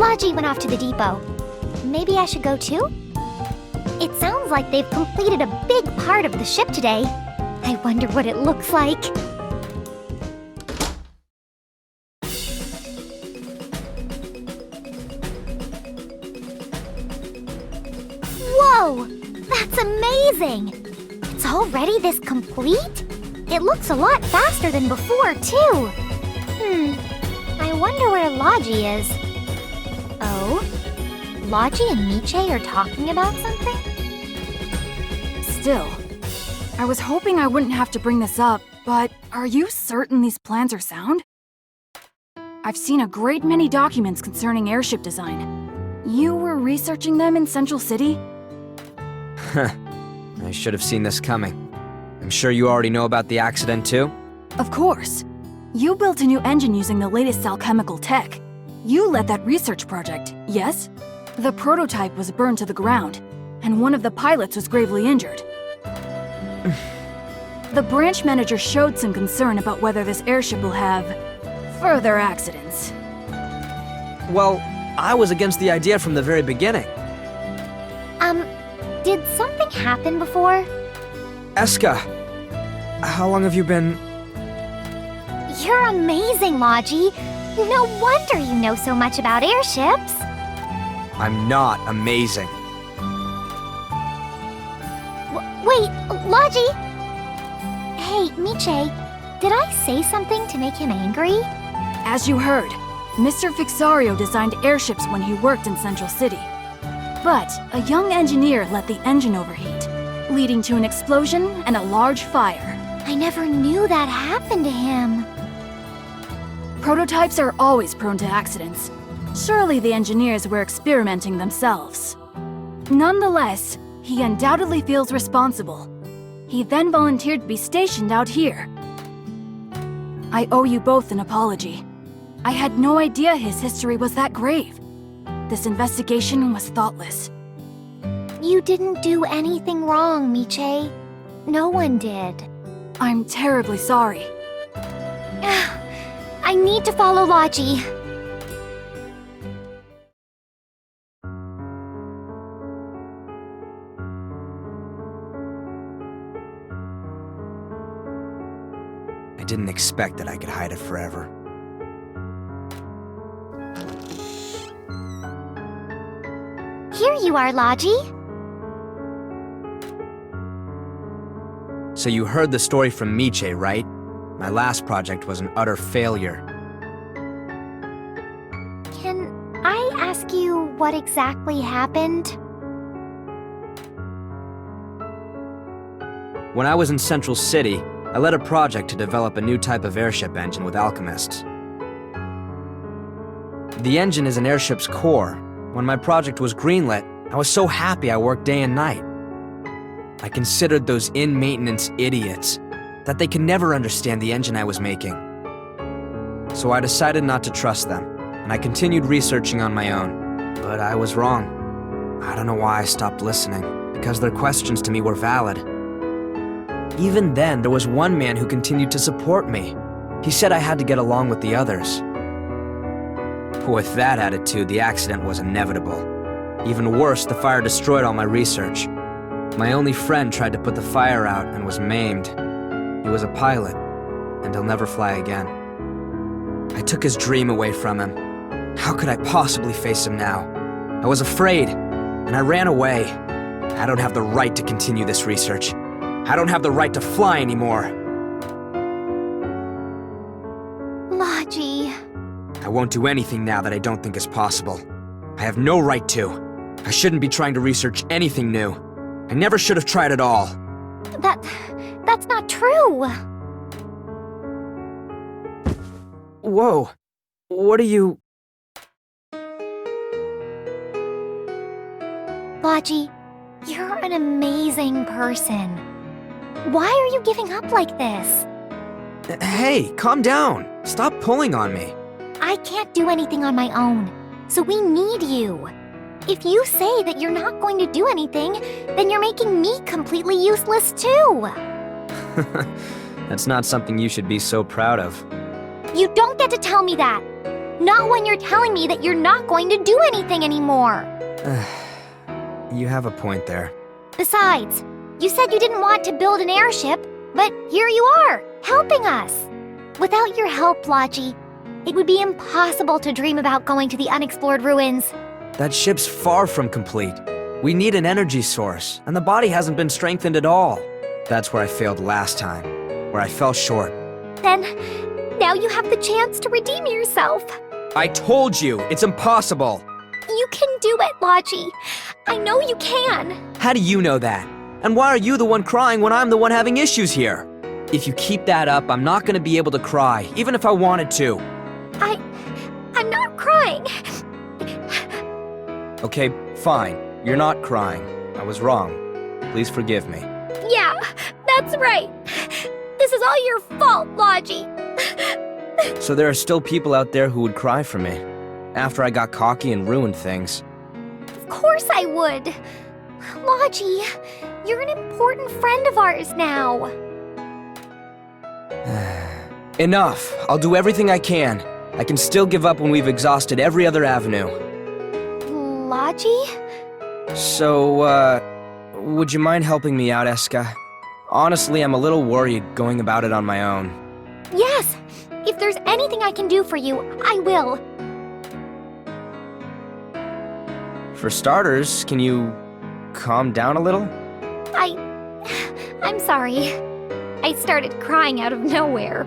Logy went off to the depot. Maybe I should go too? It sounds like they've completed a big part of the ship today. I wonder what it looks like. Whoa! That's amazing! It's already this complete? It looks a lot faster than before, too. I wonder where Logy is. Oh? Logy and Miche are talking about something? Still, I was hoping I wouldn't have to bring this up, but are you certain these plans are sound? I've seen a great many documents concerning airship design. You were researching them in Central City? I should have seen this coming. I'm sure you already know about the accident too? Of course. You built a new engine using the latest alchemical tech. You led that research project, yes? The prototype was burned to the ground, and one of the pilots was gravely injured. The branch manager showed some concern about whether this airship will have further accidents. Well, I was against the idea from the very beginning. Did something happen before? Escha, how long have you been... You're amazing, Logy. No wonder you know so much about airships. I'm not amazing. Wait, Logy! Hey, Miche, did I say something to make him angry? As you heard, Mr. Fixario designed airships when he worked in Central City. But a young engineer let the engine overheat, leading to an explosion and a large fire. I never knew that happened to him. Prototypes are always prone to accidents. Surely the engineers were experimenting themselves. Nonetheless, he undoubtedly feels responsible. He then volunteered to be stationed out here. I owe you both an apology. I had no idea his history was that grave. This investigation was thoughtless. You didn't do anything wrong, Miche. No one did. I'm terribly sorry. I need to follow Logy. I didn't expect that I could hide it forever. Here you are, Logy. So you heard the story from Miche, right? My last project was an utter failure. Can I ask you what exactly happened? When I was in Central City, I led a project to develop a new type of airship engine with alchemists. The engine is an airship's core. When my project was greenlit, I was so happy I worked day and night. I considered those in-maintenance idiots, that they could never understand the engine I was making. So I decided not to trust them, and I continued researching on my own. But I was wrong. I don't know why I stopped listening, because their questions to me were valid. Even then, there was one man who continued to support me. He said I had to get along with the others. With that attitude, the accident was inevitable. Even worse, the fire destroyed all my research. My only friend tried to put the fire out and was maimed. He was a pilot, and he'll never fly again. I took his dream away from him. How could I possibly face him now? I was afraid, and I ran away. I don't have the right to continue this research. I don't have the right to fly anymore. Logy. I won't do anything now that I don't think is possible. I have no right to. I shouldn't be trying to research anything new. I never should have tried at all. That's not true. Whoa. What are you... Logy, you're an amazing person. Why are you giving up like this? Hey, calm down. Stop pulling on me. I can't do anything on my own, so we need you. If you say that you're not going to do anything, then you're making me completely useless too. That's not something you should be so proud of. You don't get to tell me that. Not when you're telling me that you're not going to do anything anymore. You have a point there. Besides, you said you didn't want to build an airship, but here you are, helping us. Without your help, Logy, it would be impossible to dream about going to the unexplored ruins. That ship's far from complete. We need an energy source, and the body hasn't been strengthened at all. That's where I failed last time, where I fell short. Then, now you have the chance to redeem yourself. I told you, it's impossible! You can do it, Logy. I know you can. How do you know that? And why are you the one crying when I'm the one having issues here? If you keep that up, I'm not gonna be able to cry, even if I wanted to. I'm not crying. Okay, fine. You're not crying. I was wrong. Please forgive me. Yeah, that's right. This is all your fault, Logy. So there are still people out there who would cry for me, after I got cocky and ruined things. Of course I would. Logy, you're an important friend of ours now. Enough. I'll do everything I can. I can still give up when we've exhausted every other avenue. Logy? So, would you mind helping me out, Escha? Honestly, I'm a little worried going about it on my own. Yes. If there's anything I can do for you, I will. For starters, can you calm down a little? I'm sorry. I started crying out of nowhere.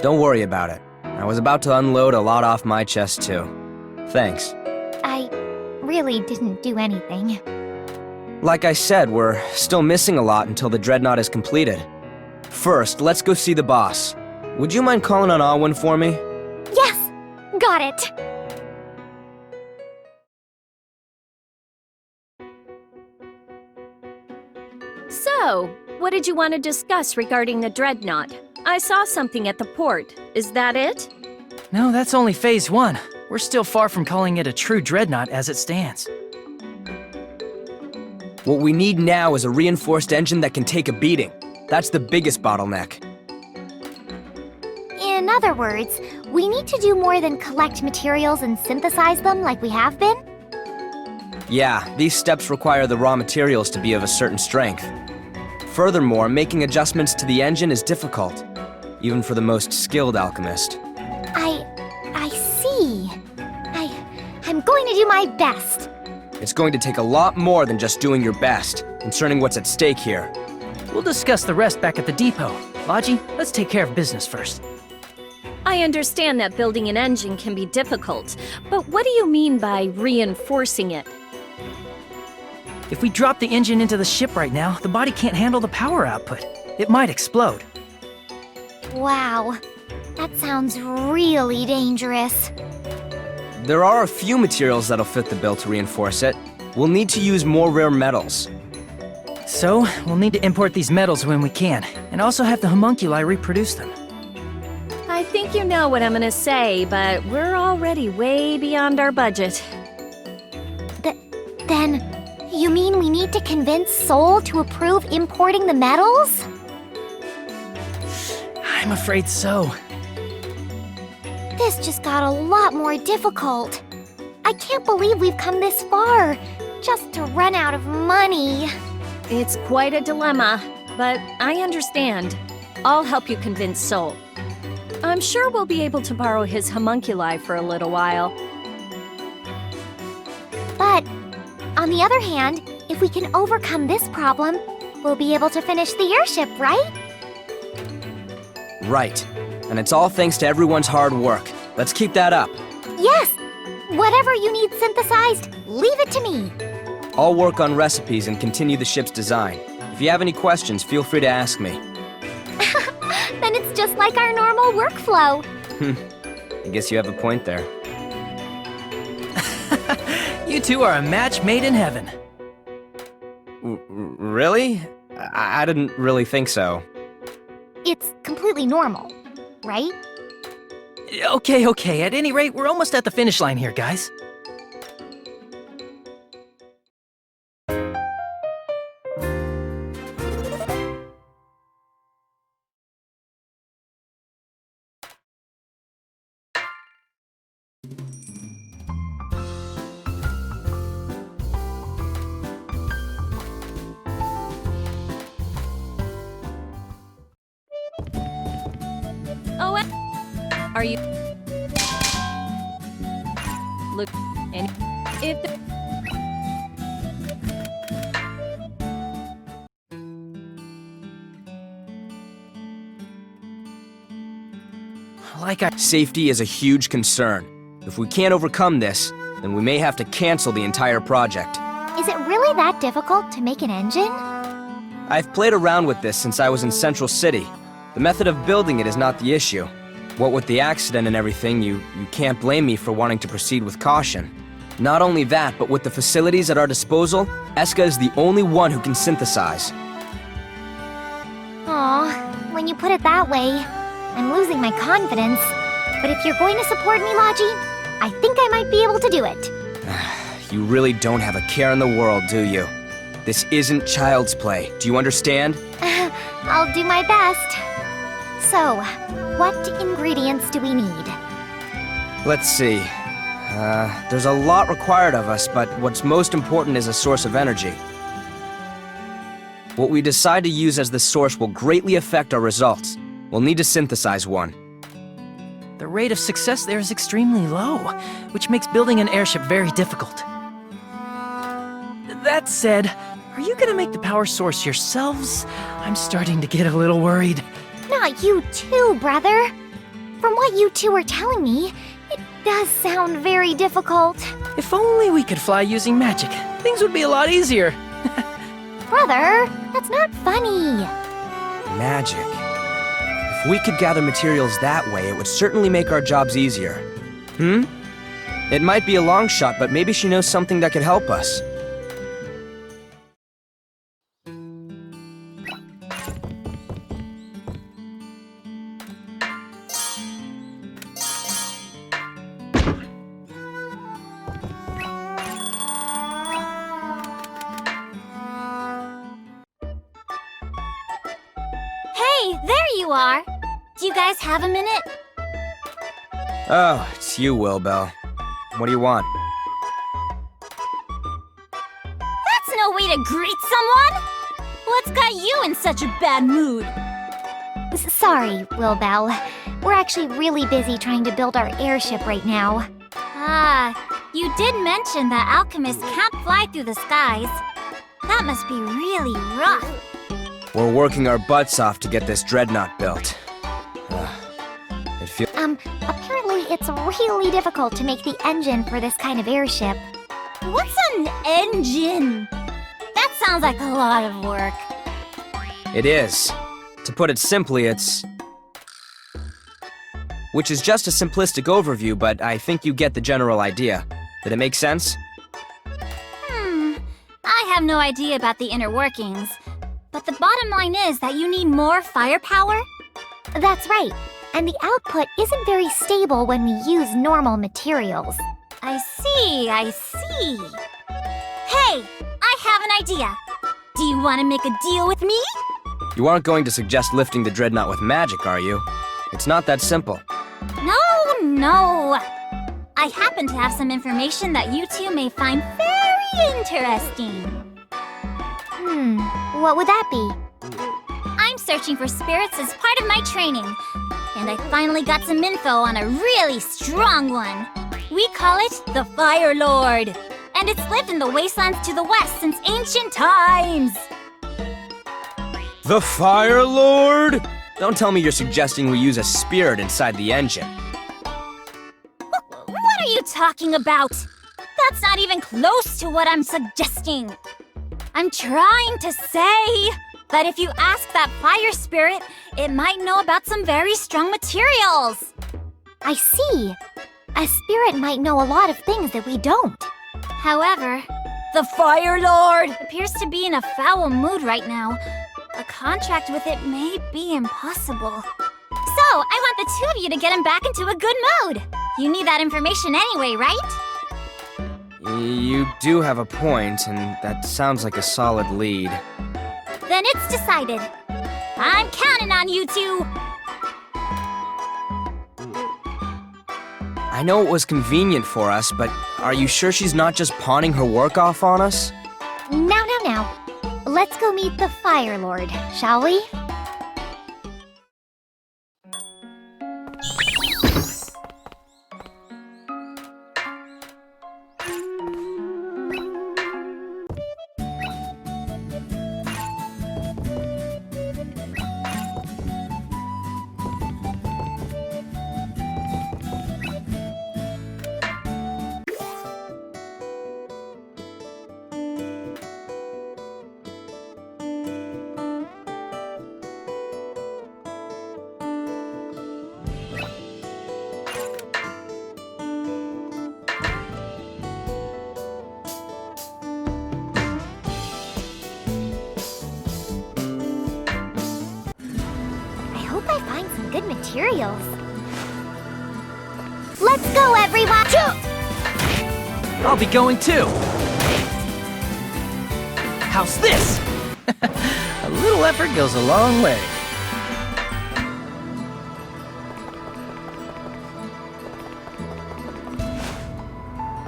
Don't worry about it. I was about to unload a lot off my chest, too. Thanks. I really didn't do anything. Like I said, we're still missing a lot until the Dreadnought is completed. First, let's go see the boss. Would you mind calling on Alwyn for me? Yes! Got it! So, what did you want to discuss regarding the Dreadnought? I saw something at the port. Is that it? No, that's only Phase 1. We're still far from calling it a true Dreadnought as it stands. What we need now is a reinforced engine that can take a beating. That's the biggest bottleneck. In other words, we need to do more than collect materials and synthesize them like we have been? Yeah, these steps require the raw materials to be of a certain strength. Furthermore, making adjustments to the engine is difficult, even for the most skilled alchemist. I see. I'm going to do my best. It's going to take a lot more than just doing your best, concerning what's at stake here. We'll discuss the rest back at the depot. Logy, let's take care of business first. I understand that building an engine can be difficult, but what do you mean by reinforcing it? If we drop the engine into the ship right now, the body can't handle the power output. It might explode. Wow, that sounds really dangerous. There are a few materials that'll fit the bill to reinforce it. We'll need to use more rare metals. So, we'll need to import these metals when we can, and also have the homunculi reproduce them. I think you know what I'm gonna say, but we're already way beyond our budget. Then, you mean we need to convince Sol to approve importing the metals? I'm afraid so. This just got a lot more difficult. I can't believe we've come this far, just to run out of money. It's quite a dilemma, but I understand. I'll help you convince Sol. I'm sure we'll be able to borrow his homunculi for a little while. But, on the other hand, if we can overcome this problem, we'll be able to finish the airship, right? Right. And it's all thanks to everyone's hard work. Let's keep that up. Yes! Whatever you need synthesized, leave it to me. I'll work on recipes and continue the ship's design. If you have any questions, feel free to ask me. Then it's just like our normal workflow. I guess you have a point there. You two are a match made in heaven. Really? I didn't really think so. It's completely normal, right? Okay. At any rate, we're almost at the finish line here, guys. Are you... Look, and if the... Safety is a huge concern. If we can't overcome this, then we may have to cancel the entire project. Is it really that difficult to make an engine? I've played around with this since I was in Central City. The method of building it is not the issue. What with the accident and everything, you can't blame me for wanting to proceed with caution. Not only that, but with the facilities at our disposal, Escha is the only one who can synthesize. Aw, when you put it that way, I'm losing my confidence. But if you're going to support me, Logy, I think I might be able to do it. You really don't have a care in the world, do you? This isn't child's play. Do you understand? I'll do my best. So, what ingredients do we need? Let's see. There's a lot required of us, but what's most important is a source of energy. What we decide to use as the source will greatly affect our results. We'll need to synthesize one. The rate of success there is extremely low, which makes building an airship very difficult. That said, are you gonna make the power source yourselves? I'm starting to get a little worried. Not you too, brother. From what you two are telling me, it does sound very difficult. If only we could fly using magic, things would be a lot easier. Brother, that's not funny. Magic. If we could gather materials that way, it would certainly make our jobs easier. It might be a long shot, but maybe she knows something that could help us. Hey, there you are. Do you guys have a minute? Oh, it's you, Wilbell. What do you want? That's no way to greet someone! What's got you in such a bad mood? Sorry, Wilbell. We're actually really busy trying to build our airship right now. Ah, you did mention that alchemists can't fly through the skies. That must be really rough. We're working our butts off to get this dreadnought built. It feels... Apparently it's really difficult to make the engine for this kind of airship. What's an engine? That sounds like a lot of work. It is. To put it simply, it's... Which is just a simplistic overview, but I think you get the general idea. Did it make sense? I have no idea about the inner workings. But the bottom line is that you need more firepower? That's right. And the output isn't very stable when we use normal materials. I see. Hey, I have an idea. Do you want to make a deal with me? You aren't going to suggest lifting the dreadnought with magic, are you? It's not that simple. No. I happen to have some information that you two may find very interesting. What would that be? I'm searching for spirits as part of my training. And I finally got some info on a really strong one. We call it the Fire Lord. And it's lived in the wastelands to the west since ancient times. The Fire Lord? Don't tell me you're suggesting we use a spirit inside the engine. What are you talking about? That's not even close to what I'm suggesting. I'm trying to say that if you ask that fire spirit, it might know about some very strong materials. I see. A spirit might know a lot of things that we don't. However, the Fire Lord appears to be in a foul mood right now. A contract with it may be impossible. So, I want the two of you to get him back into a good mood. You need that information anyway, right? You do have a point, and that sounds like a solid lead. Then it's decided. I'm counting on you two. I know it was convenient for us, but are you sure she's not just pawning her work off on us? Now. Let's go meet the Fire Lord, shall we? I hope I find some good materials. Let's go, everyone! I'll be going too. How's this? A little effort goes a long way.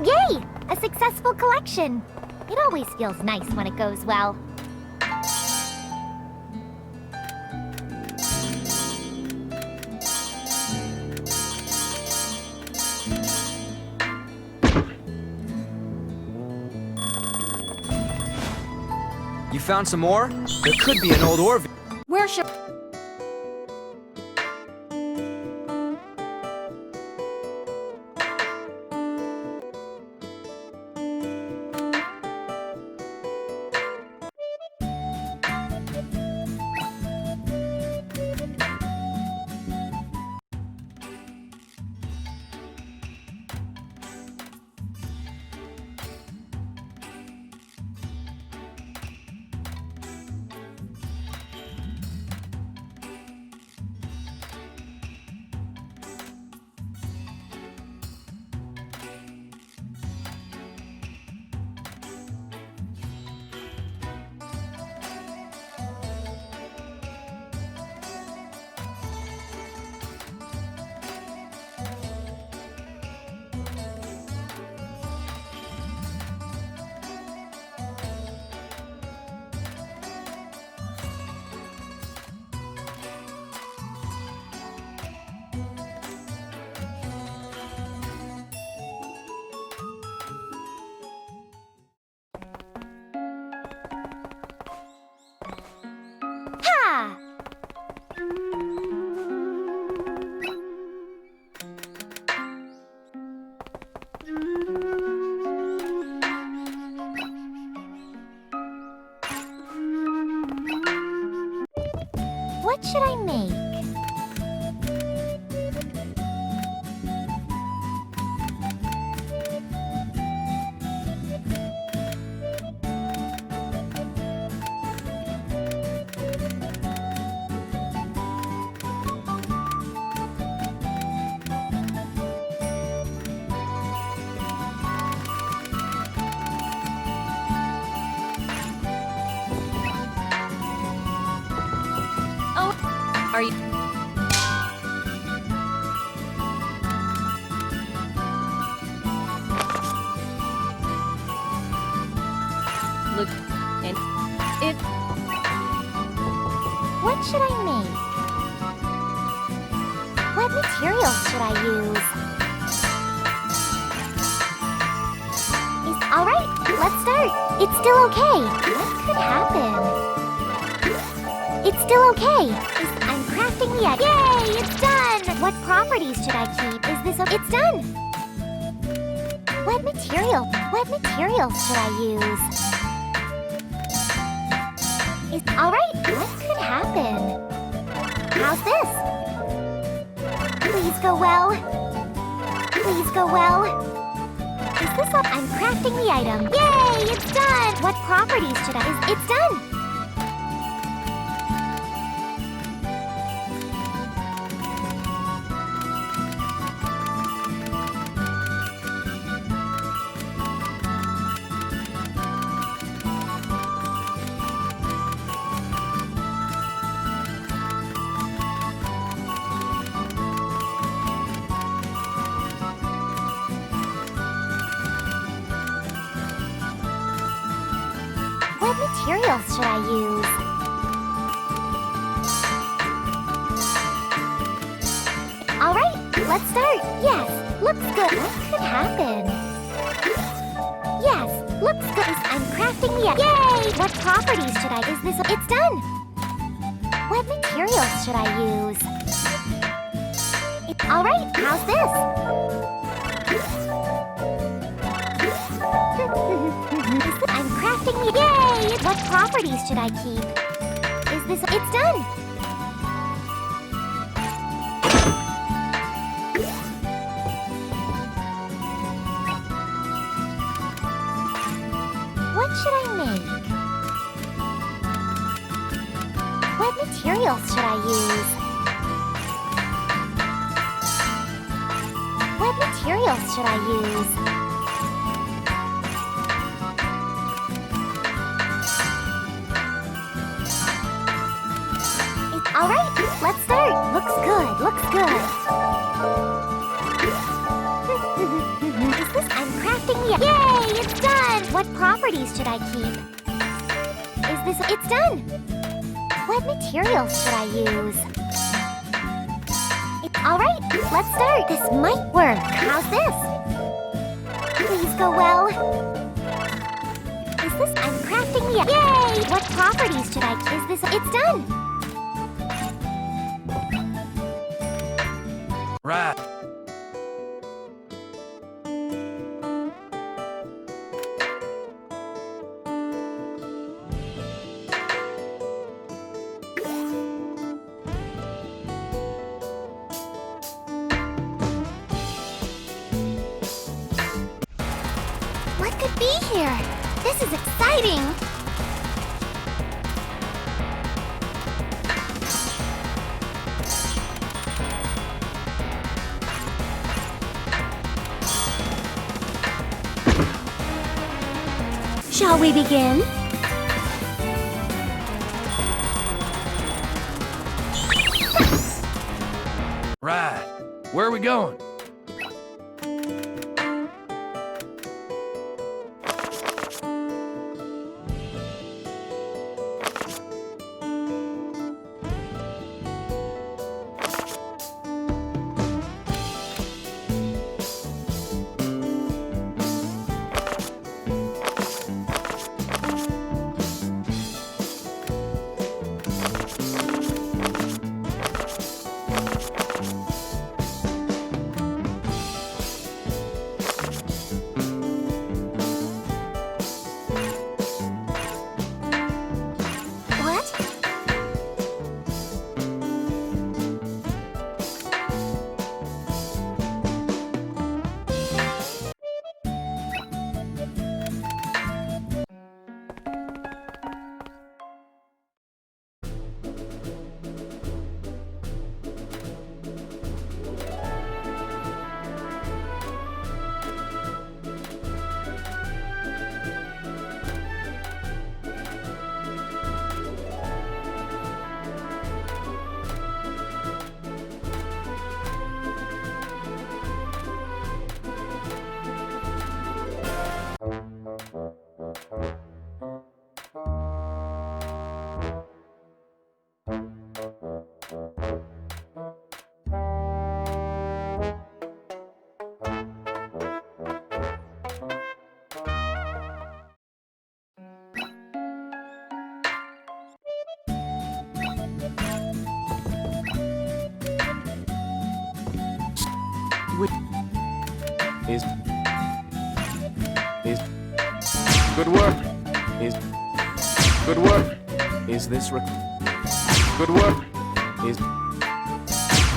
Yay! A successful collection. It always feels nice when it goes well. You found some more? There could be an old ore. Where should... Ha! What should I make? Are you... Look, and it... What should I make? What materials should I use? Alright, let's start. It's still okay. What could happen? It's still okay. I'm crafting the egg. Yay! It's done! What properties should I keep? Is this okay? It's done! What materials should I use? Alright, what could happen? How's this? Please go well. Please go well. Is this up? I'm crafting the item. Yay! It's done! What properties should I... It's done! What materials should I use? Alright, let's start. Yes, looks good. What could happen? crafting the... Yay! What properties should I... Is this... It's done! What materials should I use? Alright, how's this? I'm crafting the... Yay! What properties should I keep? Is this... It's done! What should I make? What materials should I use? What materials should I use? Alright, let's start. Looks good, looks good. Is this... I'm crafting the... Yay, it's done! What properties should I keep? Is this... It's done! What materials should I use? Alright, let's start. This might work. How's this? Please go well. Is this... I'm crafting the... Yay! What properties should I... Is this... It's done! Right. What could be here? This is exciting! Shall we begin? Right. Where are we going? Good work. Good work. Is this good work? Is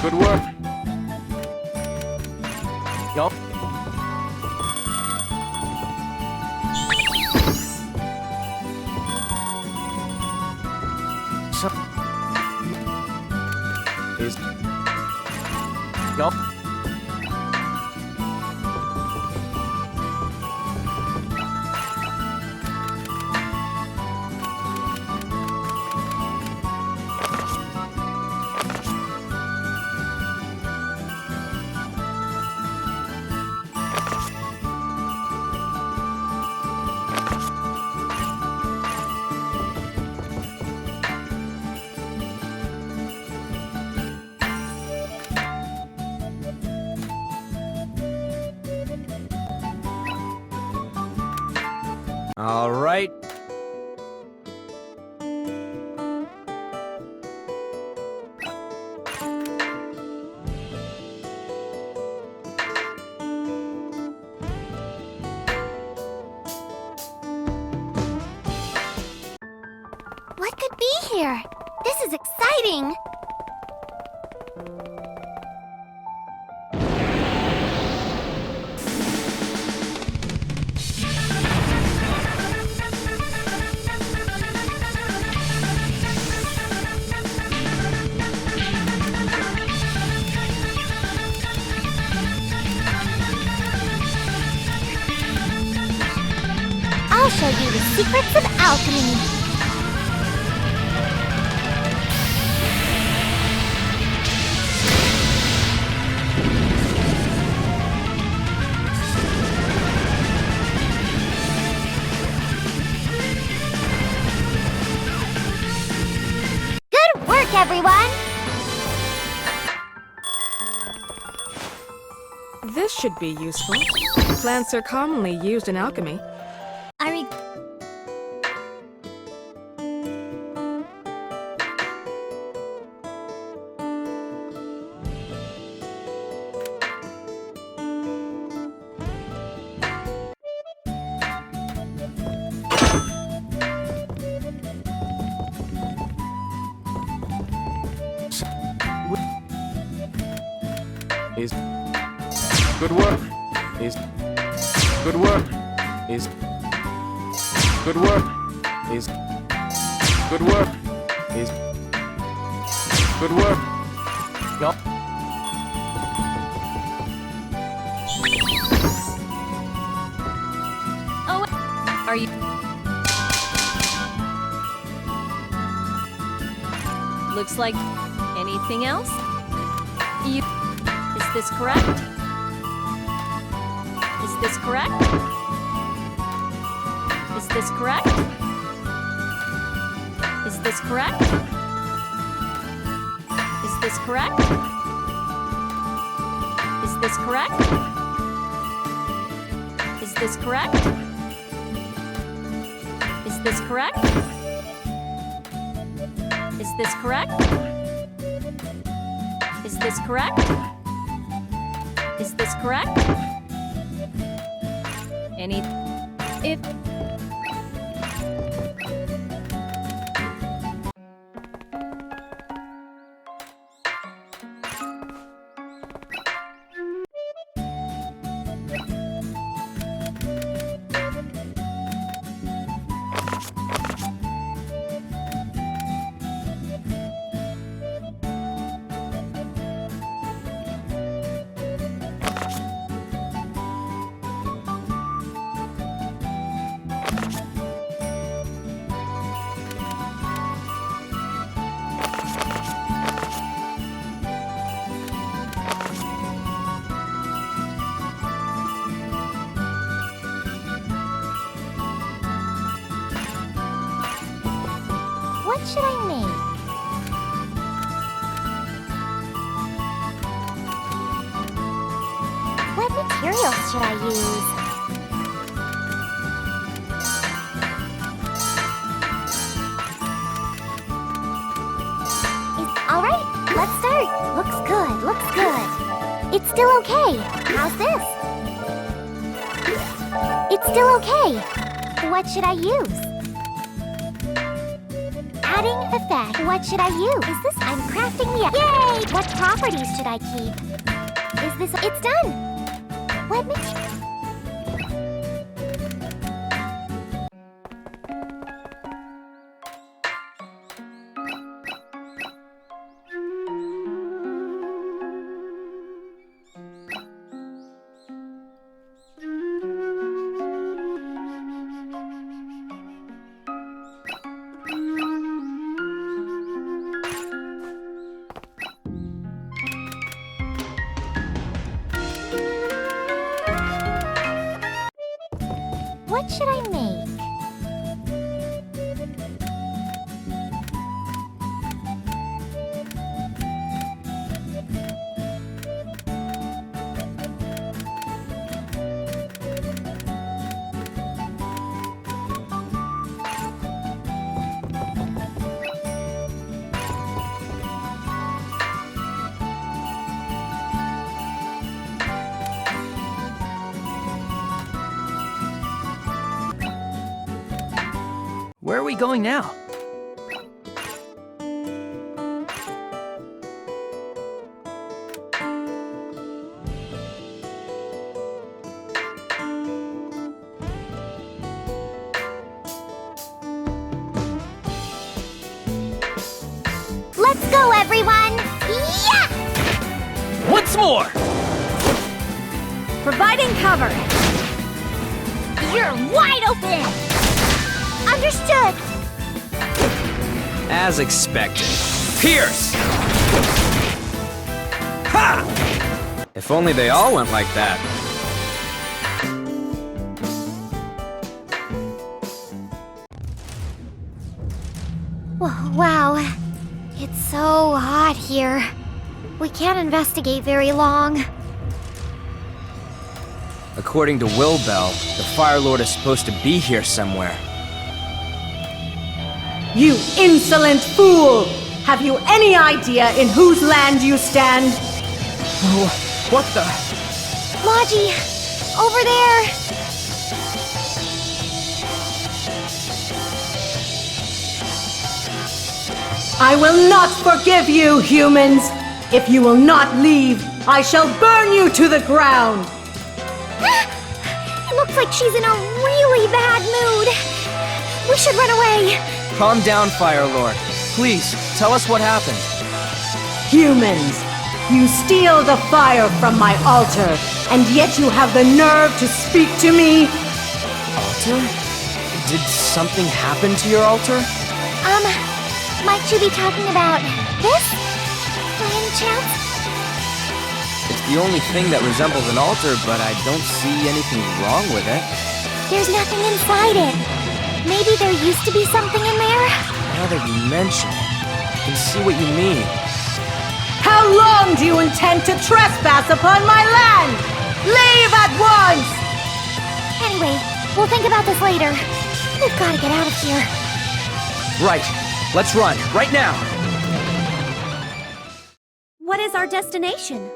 good work? Yup. So is yup. All right, What could be here? This is exciting! I'll show you the secrets of alchemy. Good work, everyone! This should be useful. Plants are commonly used in alchemy. Is good work. Is good work. Is good work. Is good work. Is good work. Yup. Oh, are you? Looks like anything else? You. Is this correct? Is this correct? Is this correct? Is this correct? Is this correct? Is this correct? Is this correct? Is this correct? Is this correct? Is this correct? Is this correct? If... What should I make? What materials should I use? Alright, let's start. Looks good, looks good. It's still okay. How's this? It's still okay. What should I use? Adding effect. What should I use? Is this? I'm crafting the... Yay! What properties should I keep? Is this... It's done! What material... What should I make? Where are we going now? Once more! Providing cover. You're wide open! Understood! As expected. Pierce! Ha! If only they all went like that. Wow. It's so hot here. We can't investigate very long. According to Wilbell, the Fire Lord is supposed to be here somewhere. You insolent fool! Have you any idea in whose land you stand? Oh, what the? Logy! Over there! I will not forgive you, humans! If you will not leave, I shall burn you to the ground! It looks like she's in a really bad mood. We should run away. Calm down, Fire Lord. Please, tell us what happened. Humans, you steal the fire from my altar, and yet you have the nerve to speak to me? Altar? Did something happen to your altar? Might you be talking about this? By any chance? It's the only thing that resembles an altar, but I don't see anything wrong with it. There's nothing inside it. Maybe there used to be something in there? Now that you mention it, I can see what you mean. How long do you intend to trespass upon my land? Leave at once! Anyway, we'll think about this later. We've got to get out of here. Right. Let's run, right now! What is our destination?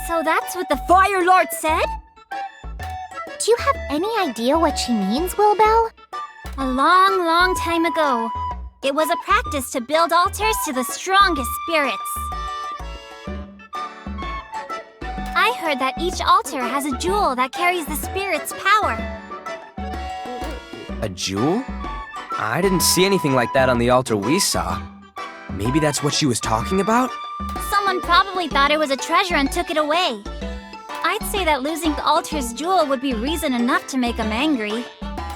So that's what the Fire Lord said? Do you have any idea what she means, Wilbell? A long, long time ago, it was a practice to build altars to the strongest spirits. I heard that each altar has a jewel that carries the spirit's power. A jewel? I didn't see anything like that on the altar we saw. Maybe that's what she was talking about? Someone probably thought it was a treasure and took it away. I'd say that losing the altar's jewel would be reason enough to make them angry.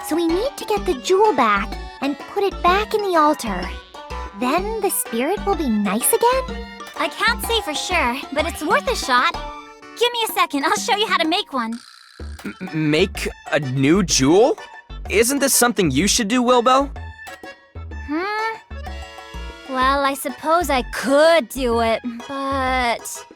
So we need to get the jewel back and put it back in the altar. Then the spirit will be nice again? I can't say for sure, but it's worth a shot. Give me a second, I'll show you how to make one. Make a new jewel? Isn't this something you should do, Wilbel? Well, I suppose I could do it, but...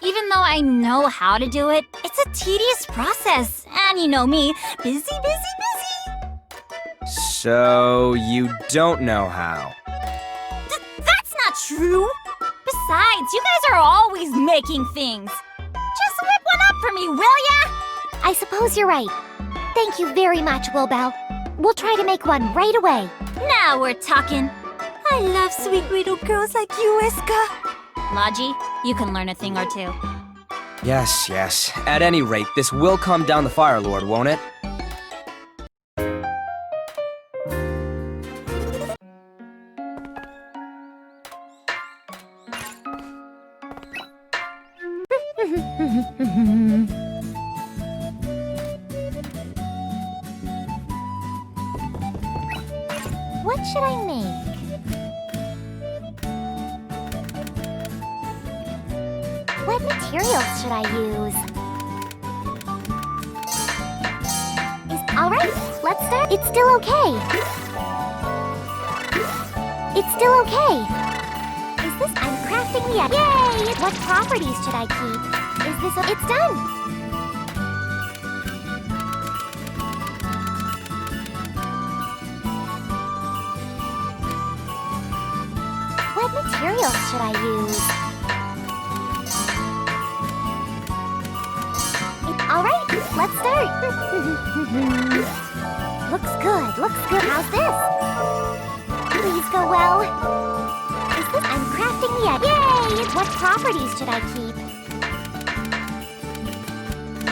Even though I know how to do it, it's a tedious process. And you know me, busy, busy, busy. So, you don't know how? That's not true. Besides, you guys are always making things. Just whip one up for me, will ya? I suppose you're right. Thank you very much, Wilbel. We'll try to make one right away. Now we're talking. I love sweet little girls like you, Escha. Logy, you can learn a thing or two. Yes, yes. At any rate, this will calm down the Fire Lord, won't it? What should I make? What materials should I use? Alright, let's start. It's still okay. It's still okay. Is this... I'm crafting the... Yay! What properties should I keep? Is this... It's done! What materials should I use? Alright, let's start. Looks good, looks good. How's this? Please go well. Is this... I'm crafting the egg. Yay! What properties should I keep?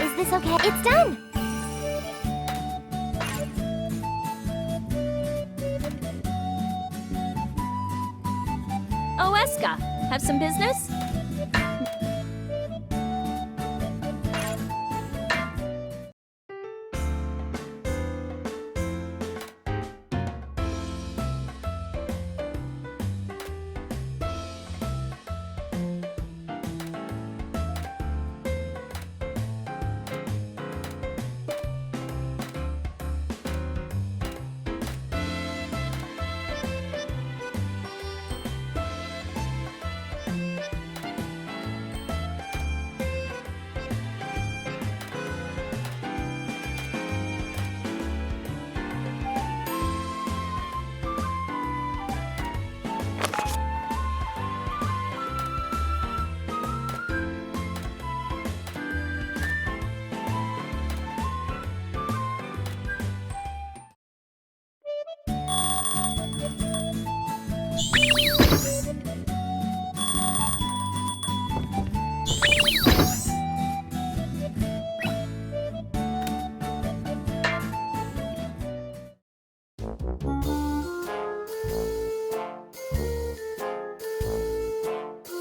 Is this okay? It's done! Oh, Escha, have some business?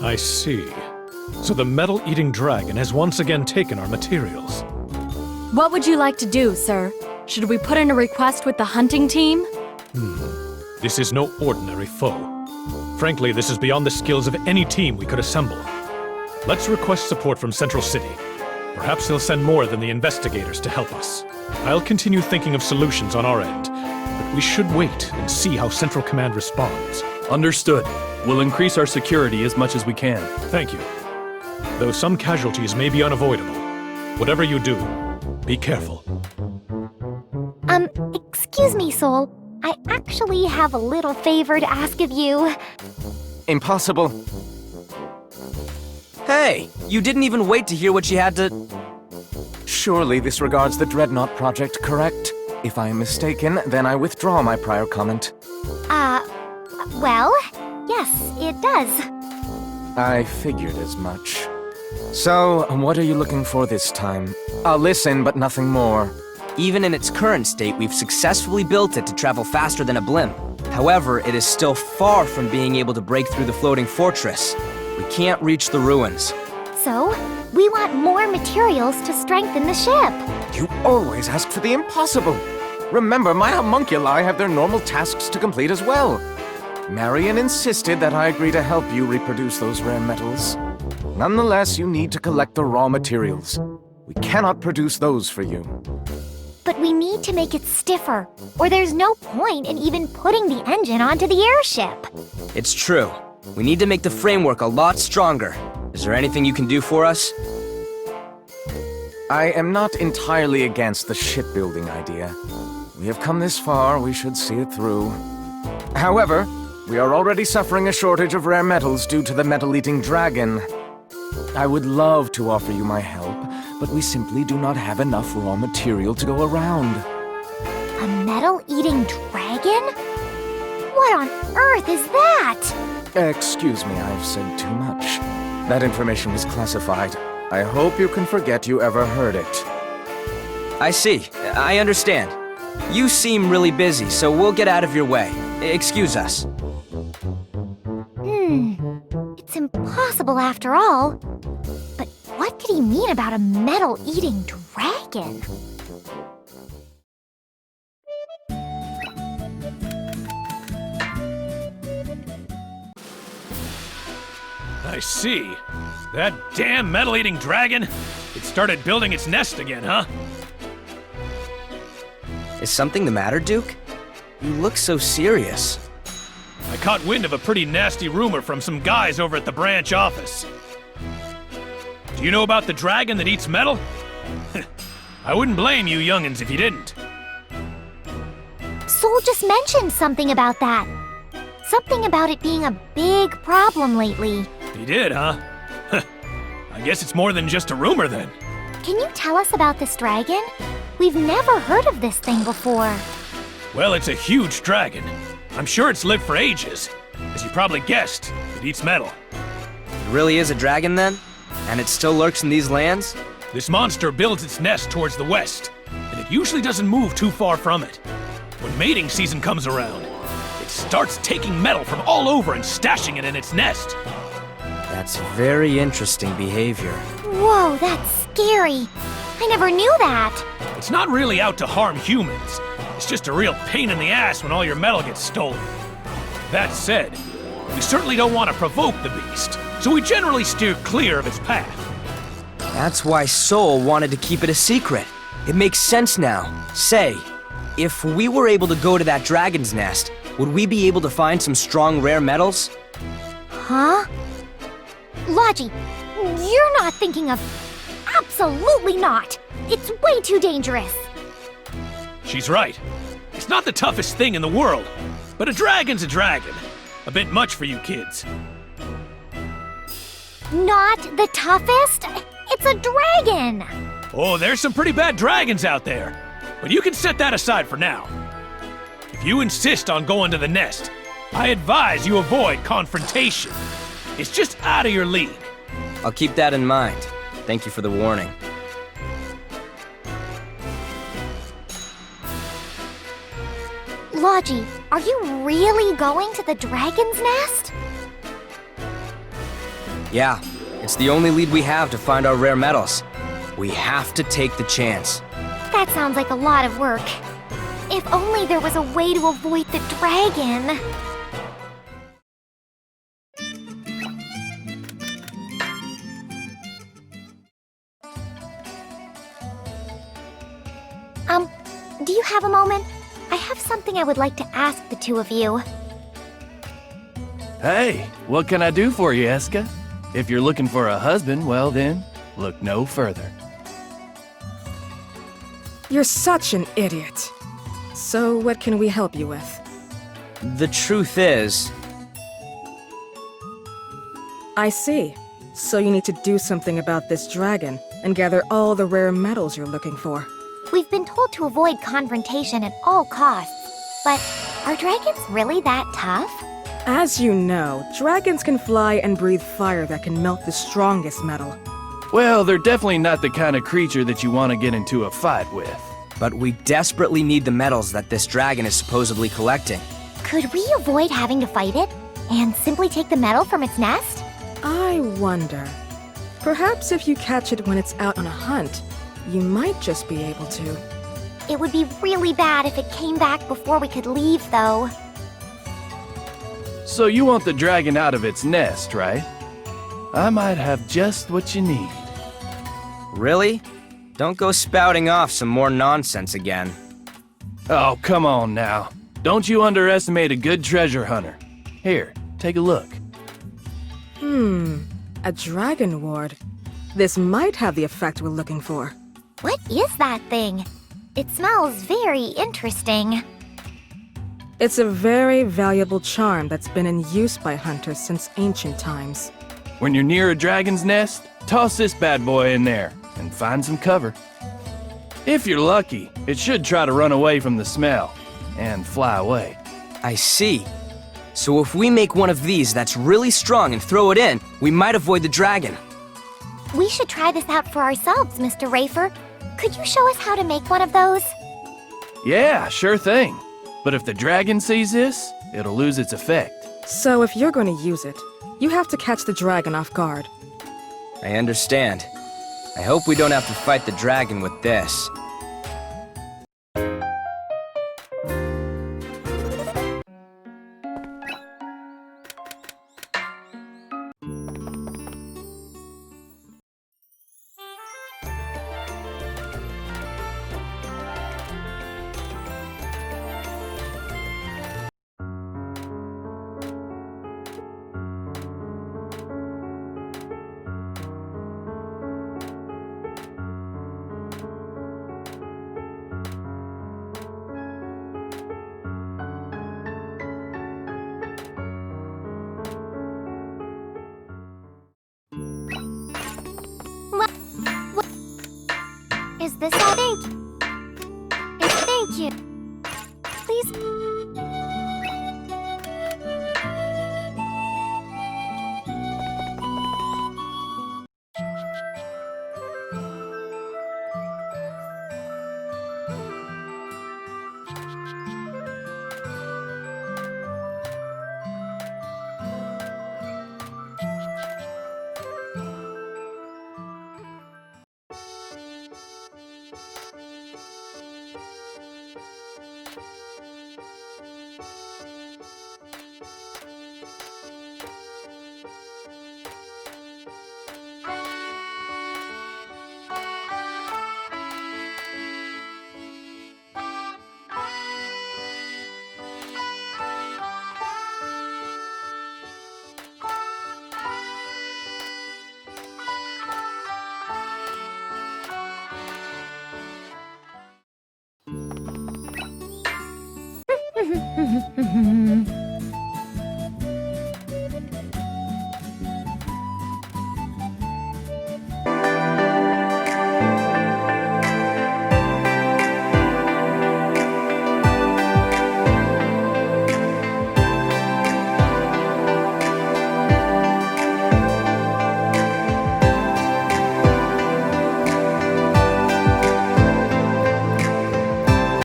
I see. So the metal-eating dragon has once again taken our materials. What would you like to do, sir? Should we put in a request with the hunting team? This is no ordinary foe. Frankly, this is beyond the skills of any team we could assemble. Let's request support from Central City. Perhaps they'll send more than the investigators to help us. I'll continue thinking of solutions on our end, but we should wait and see how Central Command responds. Understood. We'll increase our security as much as we can. Thank you. Though some casualties may be unavoidable, whatever you do, be careful. Excuse me, Soul. I actually have a little favor to ask of you. Impossible. Hey, you didn't even wait to hear what she had to... Surely this regards the Dreadnought project, correct? If I am mistaken, then I withdraw my prior comment. Well, yes, it does. I figured as much. So, what are you looking for this time? I'll listen, but nothing more. Even in its current state, we've successfully built it to travel faster than a blimp. However, it is still far from being able to break through the floating fortress. We can't reach the ruins. So, we want more materials to strengthen the ship. You always ask for the impossible. Remember, my homunculi have their normal tasks to complete as well. Marion insisted that I agree to help you reproduce those rare metals. Nonetheless, you need to collect the raw materials. We cannot produce those for you. But we need to make it stiffer, or there's no point in even putting the engine onto the airship. It's true. We need to make the framework a lot stronger. Is there anything you can do for us? I am not entirely against the shipbuilding idea. We have come this far, we should see it through. However, we are already suffering a shortage of rare metals due to the metal-eating dragon. I would love to offer you my help, but we simply do not have enough raw material to go around. A metal-eating dragon? What on earth is that? Excuse me, I've said too much. That information was classified. I hope you can forget you ever heard it. I see. I understand. You seem really busy, so we'll get out of your way. Excuse us. It's impossible after all. But what could he mean about a metal-eating dragon? I see. That damn metal-eating dragon? It started building its nest again, huh? Is something the matter, Duke? You look so serious. I caught wind of a pretty nasty rumor from some guys over at the branch office. Do you know about the dragon that eats metal? I wouldn't blame you youngins if you didn't. Sol just mentioned something about that. Something about it being a big problem lately. He did, huh? I guess it's more than just a rumor then. Can you tell us about this dragon? We've never heard of this thing before. Well, it's a huge dragon. I'm sure it's lived for ages. As you probably guessed, it eats metal. It really is a dragon then? And it still lurks in these lands? This monster builds its nest towards the west, and it usually doesn't move too far from it. When mating season comes around, it starts taking metal from all over and stashing it in its nest. That's very interesting behavior. Whoa, that's scary. I never knew that. It's not really out to harm humans. It's just a real pain in the ass when all your metal gets stolen. That said, we certainly don't want to provoke the beast, so we generally steer clear of its path. That's why Sol wanted to keep it a secret. It makes sense now. Say, if we were able to go to that dragon's nest, would we be able to find some strong rare metals? Huh? Logy, you're not thinking of... Absolutely not! It's way too dangerous! She's right. It's not the toughest thing in the world, but a dragon's a dragon. A bit much for you kids. Not the toughest? It's a dragon! Oh, there's some pretty bad dragons out there, but you can set that aside for now. If you insist on going to the nest, I advise you avoid confrontation. It's just out of your league. I'll keep that in mind. Thank you for the warning. Logy, are you really going to the dragon's nest? Yeah, it's the only lead we have to find our rare metals. We have to take the chance. That sounds like a lot of work. If only there was a way to avoid the dragon. Do you have a moment? I have something I would like to ask the two of you. Hey, what can I do for you, Escha? If you're looking for a husband, well then, look no further. You're such an idiot. So what can we help you with? The truth is... I see. So you need to do something about this dragon and gather all the rare metals you're looking for. We've been told to avoid confrontation at all costs, but are dragons really that tough? As you know, dragons can fly and breathe fire that can melt the strongest metal. Well, they're definitely not the kind of creature that you want to get into a fight with. But we desperately need the metals that this dragon is supposedly collecting. Could we avoid having to fight it and simply take the metal from its nest? I wonder. Perhaps if you catch it when it's out on a hunt, you might just be able to. It would be really bad if it came back before we could leave, though. So you want the dragon out of its nest, right? I might have just what you need. Really? Don't go spouting off some more nonsense again. Oh, come on now. Don't you underestimate a good treasure hunter. Here, take a look. A dragon ward. This might have the effect we're looking for. What is that thing? It smells very interesting. It's a very valuable charm that's been in use by hunters since ancient times. When you're near a dragon's nest, toss this bad boy in there and find some cover. If you're lucky, it should try to run away from the smell and fly away. I see. So if we make one of these that's really strong and throw it in, we might avoid the dragon. We should try this out for ourselves, Mr. Rafer. Could you show us how to make one of those? Yeah, sure thing. But if the dragon sees this, it'll lose its effect. So if you're going to use it, you have to catch the dragon off guard. I understand. I hope we don't have to fight the dragon with this. Is this all? Thank you. Thank you. Please